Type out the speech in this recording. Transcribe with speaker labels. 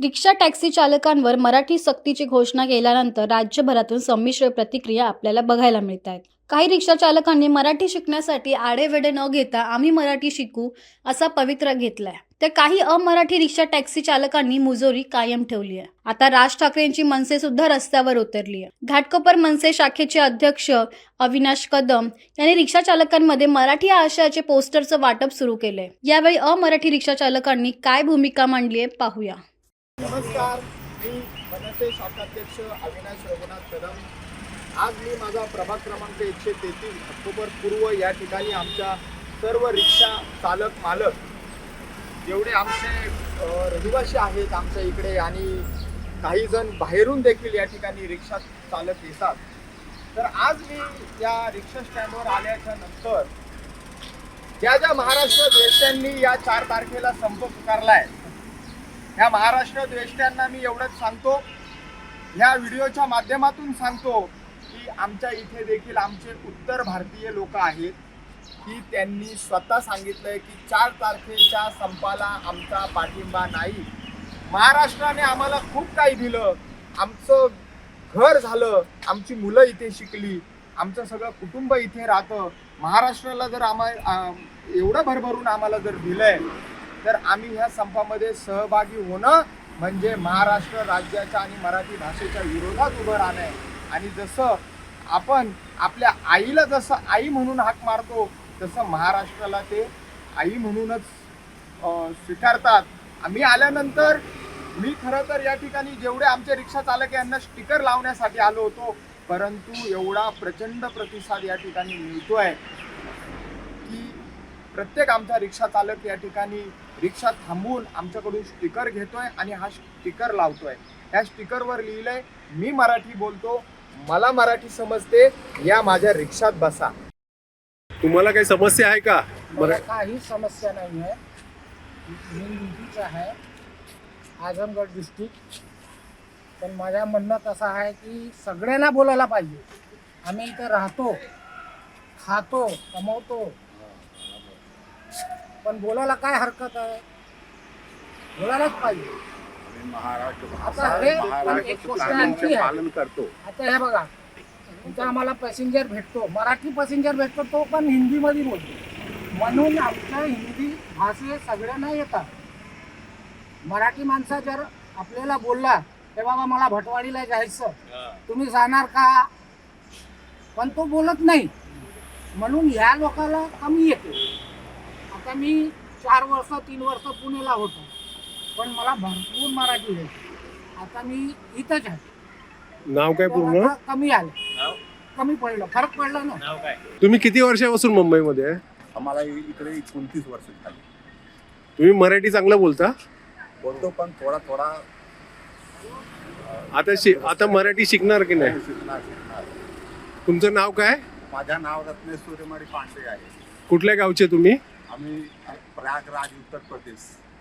Speaker 1: Rickshaw taxi चालकांवर मराठी सक्तीची घोषणा केल्यानंतर राज्यभरातून संमिश्र प्रतिक्रिया आपल्याला बघायला मिळत आहेत. काही रिक्षा चालकांनी मराठी शिकण्यासाठी आडेवेडे न घेता आम्ही मराठी शिकू असा पवित्रा घेतलाय, तर काही अमराठी रिक्षा टॅक्सी चालकांनी मुजोरी कायम ठेवली आहे. आता राज ठाकरेंची मनसे सुद्धा रस्त्यावर उतरली आहे. घाटकोपर मनसे शाखेचे अध्यक्ष अविनाश कदम यांनी रिक्षा चालकांमध्ये मराठी या आशयाचे पोस्टरचं वाटप सुरू केलंय. यावेळी अमराठी रिक्षा चालकांनी काय भूमिका मांडली आहे पाहूया.
Speaker 2: नमस्कार, मी मनसे शाखाध्यक्ष अविनाश रघुनाथ कदम. आज मी माझा प्रभाग क्रमांक 133 ऑक्टोबर पूर्व या ठिकाणी आमच्या सर्व रिक्षा चालक मालक जेवढे आमचे रहिवासी आहेत आमच्या इकडे आणि काही जण बाहेरून देखील या ठिकाणी रिक्षा चालक येतात, तर आज मी या रिक्षा स्टँडवर आल्याच्या नंतर ज्या महाराष्ट्र द्वेष्ट्यांनी या 4 तारखेला संप पुकारला आहे, ह्या महाराष्ट्र द्वेष्ट्यांना मी एवढंच सांगतो, ह्या व्हिडिओच्या माध्यमातून सांगतो की आमच्या इथे देखील आमचे उत्तर भारतीय लोक आहेत की त्यांनी स्वतः सांगितलंय की 4 तारखेच्या संपाला आमचा पाठिंबा नाही. महाराष्ट्राने आम्हाला खूप काही दिलं, आमचं घर झालं, आमची मुलं इथे शिकली, आमचं सगळं कुटुंब इथे राहतं. महाराष्ट्राला जर एवढं भरभरून आम्हाला जर दिलंय, तर आम्ही ह्या संपामध्ये सहभागी होणं म्हणजे महाराष्ट्र राज्याच्या आणि मराठी भाषेच्या विरोधात उभं राहणं आहे. आणि जसं आपण आपल्या आईला जसं आई म्हणून हाक मारतो, तसं महाराष्ट्राला ते आई म्हणूनच स्वीकारतात. आम्ही आल्यानंतर मी खरं तर या ठिकाणी जेवढे आमचे रिक्षा चालक यांना स्टिकर लावण्यासाठी आलो होतो, परंतु एवढा प्रचंड प्रतिसाद या ठिकाणी मिळतोय की प्रत्येक आमचा रिक्षा चालक या ठिकाणी रिक्षा थांबवून आमच्याकडून स्टिकर घेतोय आणि हा स्टिकर लावतोय. ह्या स्टिकरवर लिहिलंय, मी मराठी बोलतो, मला मराठी समजते, या माझ्या रिक्षात बसा.
Speaker 3: तुम्हाला काही समस्या आहे का?
Speaker 4: मला काही समस्या नाही आहे. मी युपीचा आहे, आजमगड डिस्ट्रिक्ट. पण माझ्या म्हणणं असं आहे की सगळ्यांना बोलायला पाहिजे. आम्ही इथं राहतो, खातो, कमवतो, पण बोलायला काय हरकत आहे? बोलायलाच पाहिजे. आता हे एक गोष्ट आणखी आहे. आता हे बघा, इथं आम्हाला पॅसेंजर भेटतो, मराठी पॅसेंजर भेटतो, तो पण हिंदीमध्ये बोलतो. म्हणून आमच्या हिंदी भाषे सगळ्यांना येतात. मराठी माणसा जर आपल्याला बोलला हे बाबा मला भटवाडीला जायचं, तुम्ही जाणार का? पण तो बोलत नाही, म्हणून ह्या लोकांना कमी येते. आता मी 4 वर्ष 3 वर्ष पुण्याला होतो, पण मला भरपूर मराठी येते. आता मी इथंच आहे.
Speaker 3: नाव काय पूर्ण?
Speaker 4: कमी आलं, कमी पडलं, फरक पडला ना.
Speaker 3: तुम्ही किती वर्षापासून मुंबईमध्ये आहे?
Speaker 5: आम्हाला इकडे 29 वर्ष झाली.
Speaker 3: तुम्ही मराठी चांगलं बोलता?
Speaker 5: बोलतो, पण थोडा थोडा.
Speaker 3: आता मराठी शिकणार की नाही?
Speaker 5: शिकणार.
Speaker 3: तुमचं नाव काय?
Speaker 5: माझं नाव रत्नेश सूर्यमारी पांडे आहे.
Speaker 3: कुठल्या गावचे तुम्ही?
Speaker 5: आम्ही प्रयागराज, उत्तर प्रदेश.